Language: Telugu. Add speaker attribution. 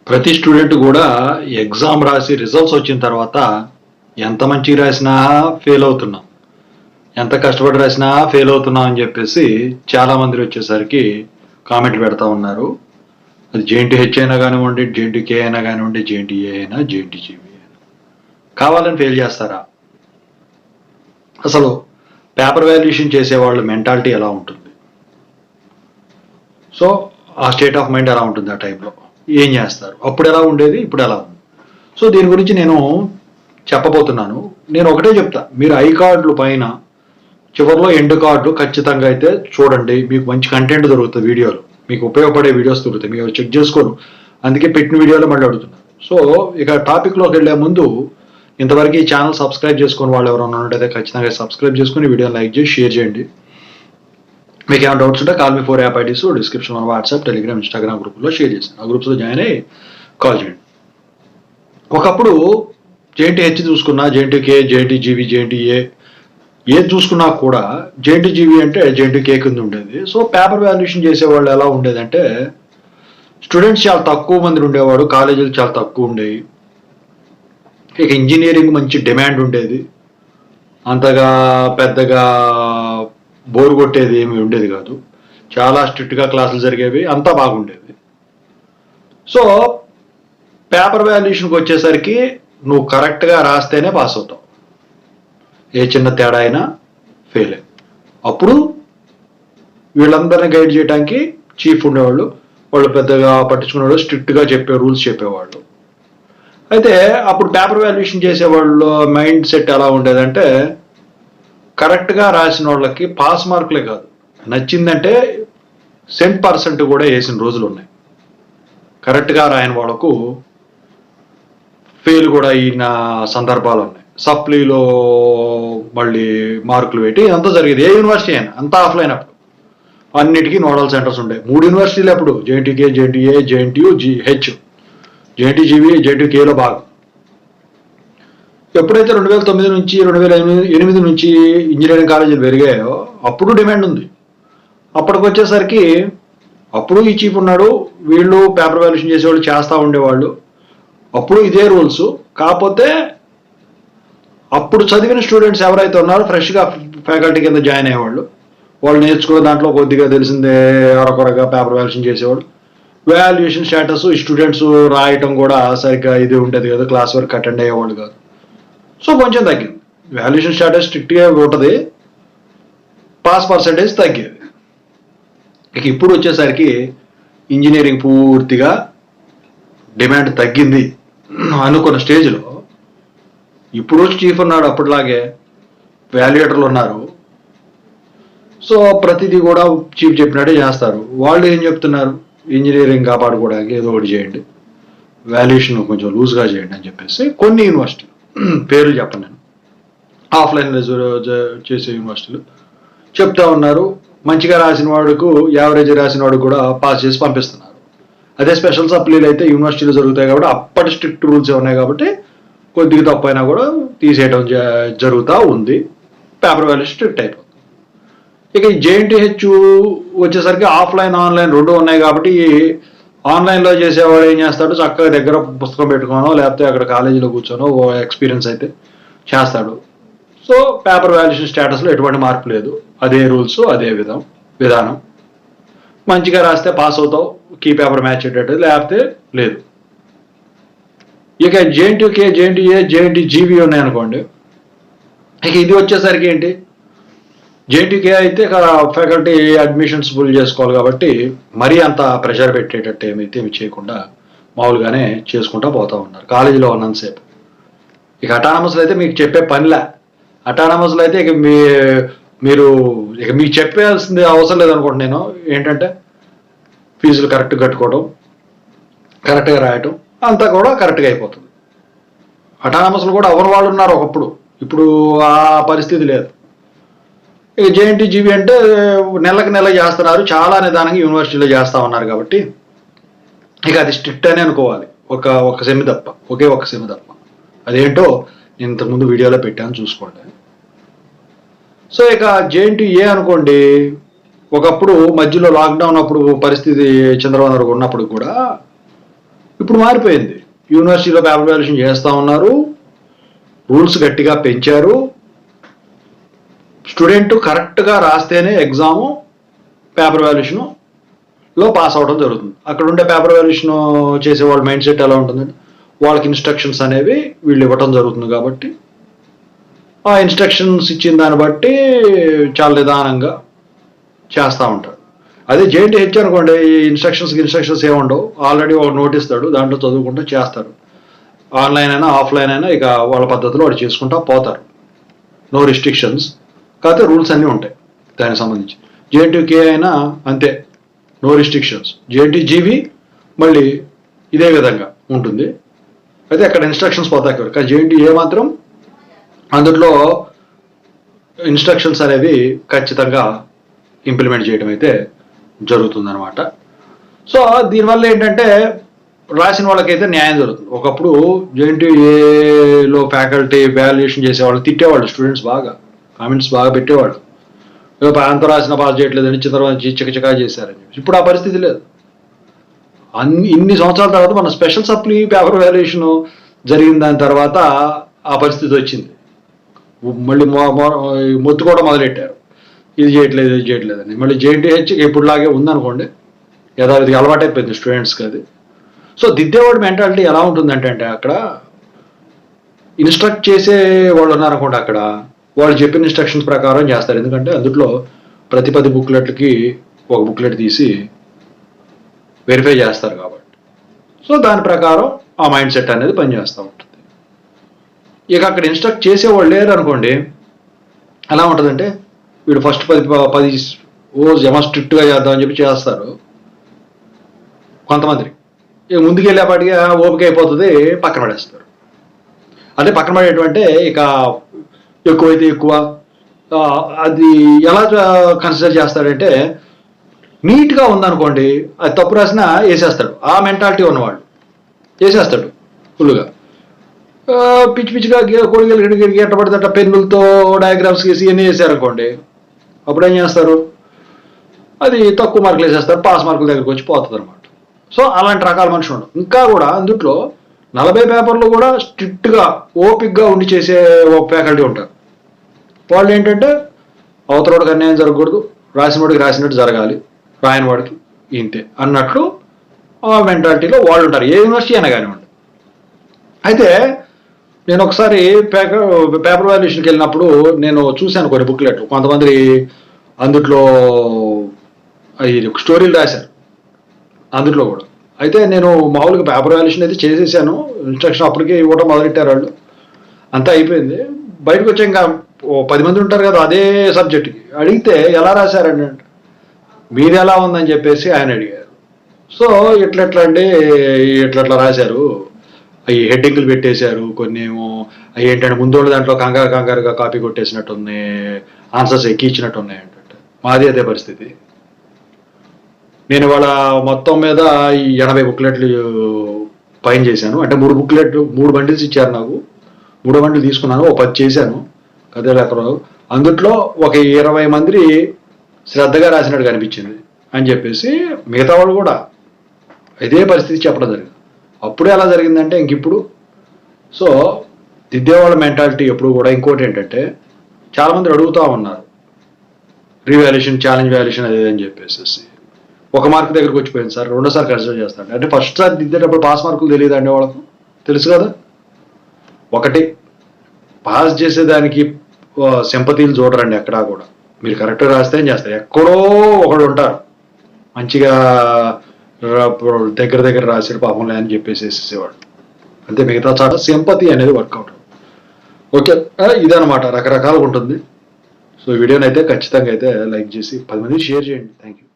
Speaker 1: ప్రతి స్టూడెంట్ కూడా ఎగ్జామ్ రాసి రిజల్ట్స్ వచ్చిన తర్వాత ఎంత మంచిగా రాసినా ఫెయిల్ అవుతున్నాం, ఎంత కష్టపడి రాసినా ఫెయిల్ అవుతున్నాం అని చెప్పేసి చాలామంది వచ్చేసరికి కామెంట్లు పెడతా ఉన్నారు. అది జేఎన్టీహెచ్ అయినా కానివ్వండి, జేఎన్టీకే అయినా కానివ్వండి, జేఎన్టీఏ అయినా, జేఎన్టీజీబీ అయినా కావాలని ఫెయిల్ చేస్తారా? అసలు పేపర్ వాల్యుయేషన్ చేసేవాళ్ళ మెంటాలిటీ ఎలా ఉంటుంది? సో ఆ స్టేట్ ఆఫ్ మైండ్ ఎలా ఉంటుంది? ఆ టైంలో ఏం చేస్తారు? అప్పుడు ఎలా ఉండేది, ఇప్పుడు ఎలా ఉంది? సో దీని గురించి నేను చెప్పబోతున్నాను. నేను ఒకటే చెప్తా, మీరు ఐ కార్డులు పైన చివరిలో ఎండ్ కార్డులు ఖచ్చితంగా అయితే చూడండి. మీకు మంచి కంటెంట్ దొరుకుతుంది, వీడియోలు మీకు ఉపయోగపడే వీడియోస్ దొరుకుతాయి. మీరు చెక్ చేసుకోరు, అందుకే పెట్టిన వీడియోలో మళ్ళీ అడుగుతున్నారు. సో ఇక టాపిక్లోకి వెళ్ళే ముందు ఇంతవరకు ఈ ఛానల్ సబ్స్క్రైబ్ చేసుకుని వాళ్ళు ఎవరైనా ఉన్నట్టయితే ఖచ్చితంగా సబ్స్క్రైబ్ చేసుకుని వీడియోని లైక్ చేసి షేర్ చేయండి. మీకు ఏమైనా డౌట్స్ ఉంటే కాల్ మీ 4 యాప్ ఐడీస్ డిస్క్రిప్షన్లో వాట్సాప్, టెలిగ్రామ్, ఇన్స్టాగ్రామ్ గ్రూప్లో షేర్ చేశాను. ఆ గ్రూప్స్లో జాయిన్ అయ్యి కాల్ చేయండి. ఒకప్పుడు జేఎన్టీహెచ్ చూసుకున్నా, జేఎన్టీకే, జేఎన్టీజీబీ, జేఎన్టీఏ ఏది చూసుకున్నా కూడా జేఎన్టీజీబీ అంటే జేఎన్టీకే కింద ఉండేది. సో పేపర్ వాల్యుయేషన్ చేసేవాళ్ళు ఎలా ఉండేదంటే స్టూడెంట్స్ చాలా తక్కువ మంది ఉండేవాడు, కాలేజీలు చాలా తక్కువ ఉండేవి. ఇక ఇంజనీరింగ్ మంచి డిమాండ్ ఉండేది, అంతగా పెద్దగా బోర్ కొట్టేది ఏమి ఉండేది కాదు. చాలా స్ట్రిక్ట్గా క్లాసులు జరిగేవి, అంతా బాగుండేది. సో పేపర్ వాల్యుయేషన్కి వచ్చేసరికి నువ్వు కరెక్ట్గా రాస్తేనే పాస్ అవుతావు, ఏ చిన్న తేడా అయినా ఫెయిల్ అయ్యి. అప్పుడు వీళ్ళందరినీ గైడ్ చేయడానికి చీఫ్ ఉండేవాళ్ళు, వాళ్ళు పెద్దగా పట్టించుకునేవాళ్ళు, స్ట్రిక్ట్గా రూల్స్ చెప్పేవాళ్ళు. అయితే అప్పుడు పేపర్ వాల్యుయేషన్ చేసేవాళ్ళు మైండ్ సెట్ ఎలా ఉండేదంటే కరెక్ట్గా రాసిన వాళ్ళకి పాస్ మార్కులే కాదు, నచ్చిందంటే %% కూడా వేసిన రోజులు ఉన్నాయి. కరెక్ట్గా రాయని వాళ్ళకు ఫెయిల్ కూడా అయిన సందర్భాలు ఉన్నాయి. సప్లీలో మళ్ళీ మార్కులు పెట్టి అంతా జరిగేది. ఏ యూనివర్సిటీ అయినా అంతా ఆఫ్లైన్. అప్పుడు అన్నిటికీ నోడల్ సెంటర్స్ ఉంటాయి. 3 యూనివర్సిటీలు అప్పుడు, జేఎన్టీకే, జేఎన్టీఏ, జేఎన్టీయూ, హెచ్, జేఎన్టీజీబీ, జేఎన్టీకేలో భాగం. ఎప్పుడైతే 2009 నుంచి 2008 నుంచి ఇంజనీరింగ్ కాలేజీలు పెరిగాయో అప్పుడు డిమాండ్ ఉంది. అప్పటికి వచ్చేసరికి అప్పుడు ఈ చీఫ్ ఉన్నాడు, వీళ్ళు పేపర్ వాల్యుయేషన్ చేసేవాళ్ళు చేస్తూ ఉండేవాళ్ళు. అప్పుడు ఇదే రూల్స్. కాకపోతే అప్పుడు చదివిన స్టూడెంట్స్ ఎవరైతే ఉన్నారో ఫ్రెష్గా ఫ్యాకల్టీ కింద జాయిన్ అయ్యేవాళ్ళు, వాళ్ళు నేర్చుకునే దాంట్లో కొద్దిగా తెలిసిందే అరకొరగా పేపర్ వాల్యుయేషన్ చేసేవాళ్ళు. వాల్యుయేషన్ స్టేటస్ ఈ స్టూడెంట్స్ రాయటం కూడా సరిగ్గా ఇది ఉంటుంది కదా, క్లాస్ వర్క్ అటెండ్ అయ్యేవాళ్ళు కాదు. సో కొంచెం తగ్గింది. వాల్యుయేషన్ స్టేటస్ స్ట్రిక్ట్గా ఉంటుంది, పాస్ పర్సంటేజ్ తగ్గేది. ఇక ఇప్పుడు వచ్చేసరికి ఇంజనీరింగ్ పూర్తిగా డిమాండ్ తగ్గింది అనుకున్న స్టేజ్లో ఇప్పుడు చీఫ్ ఉన్నాడు, అప్పటిలాగే వాల్యుయేటర్లు ఉన్నారు. సో ప్రతిదీ కూడా చీఫ్ చెప్పినట్టే చేస్తారు. వాళ్ళు ఏం చెప్తున్నారు, ఇంజనీరింగ్ కాపాడుకోవడానికి ఏదో ఒకటి చేయండి, వాల్యుయేషన్ కొంచెం లూజ్గా చేయండి అని చెప్పేసి కొన్ని యూనివర్సిటీలు, పేర్లు చెప్పను నేను, ఆఫ్లైన్ చేసే యూనివర్సిటీలు చెప్తా ఉన్నారు. మంచిగా రాసిన వాడుకు, యావరేజ్ రాసిన వాడు కూడా పాస్ చేసి పంపిస్తున్నారు. అదే స్పెషల్ సప్లీలు అయితే యూనివర్సిటీలు జరుగుతాయి కాబట్టి అప్పటి స్ట్రిక్ట్ రూల్స్ ఉన్నాయి కాబట్టి కొద్దిగా తప్పైనా కూడా తీసేయడం జరుగుతూ ఉంది. పేపర్ వాల్యుయేషన్ స్ట్రిక్ట్ అయిపోతుంది. ఇక జేఎన్టీహెచ్ వచ్చేసరికి ఆఫ్లైన్, ఆన్లైన్ రెండు ఉన్నాయి కాబట్టి ఆన్లైన్లో చేసేవాడు ఏం చేస్తాడు, చక్కగా దగ్గర పుస్తకం పెట్టుకోనో లేకపోతే అక్కడ కాలేజీలో కూర్చోనో ఎక్స్పీరియన్స్ అయితే చేస్తాడు. సో పేపర్ వాల్యుయేషన్ స్టేటస్లో ఎటువంటి మార్పు లేదు, అదే రూల్స్, అదే విధానం. మంచిగా రాస్తే పాస్ అవుతావు, కీ పేపర్ మ్యాచ్ అయ్యేటట్టు, లేకపోతే లేదు. ఇక జేఎన్టీకే, జేఎన్టీఏ, జేఎన్టీజీబీ ఉన్నాయనుకోండి. ఇక ఇది వచ్చేసరికి ఏంటి, జేఎన్టీకే అయితే ఫ్యాకల్టీ అడ్మిషన్స్ ఫుల్ చేసుకోవాలి కాబట్టి మరీ అంత ప్రెషర్ పెట్టేటట్టు ఏమి చేయకుండా మామూలుగానే చేసుకుంటూ పోతూ ఉన్నారు కాలేజీలో ఉన్నంతసేపు. ఇక అటానమస్లో అయితే మీకు చెప్పే పనిలే. అటానమస్లో అయితే ఇక మీరు ఇక మీకు చెప్పాల్సింది అవసరం లేదనుకోండి. నేను ఏంటంటే ఫీజులు కరెక్ట్గా కట్టుకోవడం, కరెక్ట్గా రాయటం అంతా కూడా కరెక్ట్గా అయిపోతుంది. అటానమస్లు కూడా ఎవరి వాళ్ళు ఉన్నారు ఒకప్పుడు, ఇప్పుడు ఆ పరిస్థితి లేదు. ఇక జేఎన్టీజీబీ అంటే నెలకు నెల చేస్తున్నారు, చాలా నిదానంగా యూనివర్సిటీలో చేస్తూ ఉన్నారు కాబట్టి ఇక అది స్ట్రిక్ట్ అని అనుకోవాలి. ఒక సెమి తప్ప, ఒక సెమి తప్ప. అదేంటో నేను ఇంతకుముందు వీడియోలో పెట్టాను, చూసుకోండి. సో ఇక జేఎన్టీఏ అనుకోండి, ఒకప్పుడు మధ్యలో లాక్డౌన్ అప్పుడు పరిస్థితి చంద్రబాబు నాయుడు ఉన్నప్పుడు కూడా ఇప్పుడు మారిపోయింది. యూనివర్సిటీలో పేపర్ వాల్యుయేషన్ చేస్తూ ఉన్నారు, రూల్స్ గట్టిగా పెంచారు. స్టూడెంట్ కరెక్ట్గా రాస్తేనే ఎగ్జాము పేపర్ వాల్యుయేషన్లో పాస్ అవ్వడం జరుగుతుంది. అక్కడ ఉండే పేపర్ వాల్యుయేషన్ చేసే వాళ్ళ మైండ్ సెట్ ఎలా ఉంటుందంటే వాళ్ళకి ఇన్స్ట్రక్షన్స్ అనేవి వీళ్ళు ఇవ్వటం జరుగుతుంది కాబట్టి ఆ ఇన్స్ట్రక్షన్స్ ఇచ్చిన దాన్ని బట్టి చాలా నిదానంగా చేస్తూ ఉంటారు. అదే JNTH అనుకోండి, ఈ ఇన్స్ట్రక్షన్స్ ఏముండవు, ఆల్రెడీ ఒక నోట్ ఇస్తాడు, దాంట్లో చదువుకుంటూ చేస్తారు. ఆన్లైన్ అయినా ఆఫ్లైన్ అయినా ఇక వాళ్ళ పద్ధతిలో వాడు చేసుకుంటా పోతారు. నో రిస్ట్రిక్షన్స్, కాకపోతే రూల్స్ అన్నీ ఉంటాయి దానికి సంబంధించి. JNTK అయినా అంతే, నో రిస్ట్రిక్షన్స్. JNTGV మళ్ళీ ఇదే విధంగా ఉంటుంది. అయితే అక్కడ ఇన్స్ట్రక్షన్స్ పోతాయి అక్కడ. కానీ JNTA మాత్రం అందులో ఇన్స్ట్రక్షన్స్ అనేవి ఖచ్చితంగా ఇంప్లిమెంట్ చేయడం అయితే జరుగుతుందన్నమాట. సో దీనివల్ల ఏంటంటే రాసిన వాళ్ళకైతే న్యాయం జరుగుతుంది. ఒకప్పుడు JNTAలో ఫ్యాకల్టీ వాల్యుయేషన్ చేసేవాళ్ళు తిట్టేవాళ్ళు, స్టూడెంట్స్ బాగా కామెంట్స్ బాగా పెట్టేవాళ్ళు, అంత రాసిన పాస్ చేయట్లేదు అని తర్వాత చికచికా చేశారని చెప్పి. ఇప్పుడు ఆ పరిస్థితి లేదు. ఇన్ని సంవత్సరాల తర్వాత మన స్పెషల్ సప్లీ పేపర్ వాల్యుయేషన్ జరిగిన దాని తర్వాత ఆ పరిస్థితి వచ్చింది. మళ్ళీ మొత్తుకోవడం మొదలెట్టారు, ఇది చేయట్లేదు అని. మళ్ళీ JNTH ఎప్పుడులాగే ఉందనుకోండి, యథావిధిగా అలవాటైపోయింది స్టూడెంట్స్కి అది. సో దిద్దేవాడి మెంటాలిటీ ఎలా ఉంటుందంటే అక్కడ ఇన్స్ట్రక్ట్ చేసే వాళ్ళు ఉన్నారనుకోండి, అక్కడ వాళ్ళు చెప్పిన ఇన్స్ట్రక్షన్స్ ప్రకారం చేస్తారు. ఎందుకంటే అందులో ప్రతి 10 బుక్లెట్లకి ఒక బుక్లెట్ తీసి వెరిఫై చేస్తారు కాబట్టి. సో దాని ప్రకారం ఆ మైండ్ సెట్ అనేది పనిచేస్తూ ఉంటుంది. ఇక అక్కడ ఇన్స్ట్రక్ట్ చేసేవాళ్ళు లేరు అనుకోండి, ఎలా ఉంటుందంటే వీడు ఫస్ట్ 10 ఏమో స్ట్రిక్ట్గా చేద్దామని చెప్పి చేస్తారు కొంతమంది. ఇక ముందుకు వెళ్ళేపాటిగా ఓపిక అయిపోతుంది, పక్కన పడేస్తారు. అదే పక్కన పడేటువంటి ఇక ఎక్కువైతే ఎక్కువ, అది ఎలా కన్సిడర్ చేస్తాడంటే నీట్గా ఉందనుకోండి, అది తప్పు రాసినా వేసేస్తాడు. ఆ మెంటాలిటీ ఉన్నవాళ్ళు వేసేస్తాడు ఫుల్గా. పిచ్చి పిచ్చిగా కొడుకు ఎట్ట పడితే పెన్నులతో డయాగ్రామ్స్ వేసి ఇవన్నీ వేసారనుకోండి, అప్పుడు ఏం చేస్తారు, అది తక్కువ మార్కులు వేసేస్తారు, పాస్ మార్కుల దగ్గరికి వచ్చి పోతుంది అనమాట. సో అలాంటి రకాల మనుషులు ఉండవు. ఇంకా కూడా అందుట్లో 40 పేపర్లు కూడా స్ట్రిక్ట్గా ఓపిక్గా ఉండి చేసే ఫ్యాకల్టీ ఉంటారు. వాళ్ళు ఏంటంటే అవతలవాడికి అన్యాయం జరగకూడదు, రాసినవాడికి రాసినట్టు జరగాలి, రాయని వాడికి ఇంతే అన్నట్లు ఆ మెంటాలిటీలో వాళ్ళు ఉంటారు, ఏ యూనివర్సిటీ అయినా కానివ్వండి. అయితే నేను ఒకసారి పేపర్ వాల్యుయేషన్కి వెళ్ళినప్పుడు నేను చూశాను కొన్ని బుక్లెట్లు. కొంతమంది అందుట్లో స్టోరీలు రాశారు అందుట్లో కూడా. అయితే నేను మామూలుగా పేపర్ వాల్యుయేషన్ అయితే చేసేసాను, ఇన్స్ట్రక్షన్ అప్పటికే ఇవ్వడం మొదలెట్టారు వాళ్ళు, అంతా అయిపోయింది. బయటకు వచ్చి ఇంకా 10 మంది ఉంటారు కదా అదే సబ్జెక్ట్కి, అడిగితే ఎలా రాశారండి అంటే మీది ఎలా ఉందని చెప్పేసి ఆయన అడిగారు. సో ఎట్లా అండి, ఎట్లా రాశారు, అవి హెడ్డింగ్లు పెట్టేశారు, కొన్ని ఏమో అవి ఏంటంటే ముందోళ్ళు దాంట్లో కంగారుగా కాపీ కొట్టేసినట్టు ఉన్నాయి, ఆన్సర్స్ ఎక్కించినట్టు ఉన్నాయి అంటే. మాది అదే పరిస్థితి. నేను ఇవాళ మొత్తం మీద ఈ 80 బుక్లెట్లు పైన చేశాను. అంటే 3 బండిల్స్ ఇచ్చారు నాకు, 3 బండిలు తీసుకున్నాను, ఓ 10 చేశాను కదే లెక్కలో. అందుట్లో ఒక 20 మంది శ్రద్ధగా రాసినట్టు కనిపించింది అని చెప్పేసి మిగతా వాళ్ళు కూడా ఇదే పరిస్థితి చెప్పడం జరిగింది. అప్పుడే ఎలా జరిగిందంటే ఇంక ఇప్పుడు. సో దిద్దేవాళ్ళ మెంటాలిటీ ఎప్పుడు కూడా. ఇంకోటి ఏంటంటే చాలామంది అడుగుతూ ఉన్నారు రీవాల్యుయేషన్, ఛాలెంజ్ వాల్యుయేషన్ అదే అని చెప్పేసి. 1 మార్క్ దగ్గరికి వచ్చిపోయింది సార్, రెండోసారి కన్సిడర్ చేస్తాడు అంటే ఫస్ట్ సారి దిద్దేటప్పుడు పాస్ మార్కులు తెలియదు అండి వాళ్ళకు, తెలుసు కదా. ఒకటి పాస్ చేసేదానికి సింపతీలు చూడరండి ఎక్కడా కూడా. మీరు కరెక్ట్గా రాస్తే ఏం చేస్తారు, ఎక్కడో ఒకడు ఉంటారు మంచిగా దగ్గర రాసాడు పాపంలే అని చెప్పేసేసేవాడు అంతే. మిగతా చాట సింపతి అనేది వర్కౌట్. ఓకే, ఇదనమాట, రకరకాలుగా ఉంటుంది. సో వీడియోని అయితే ఖచ్చితంగా అయితే లైక్ చేసి 10 మందికి షేర్ చేయండి. Thank you.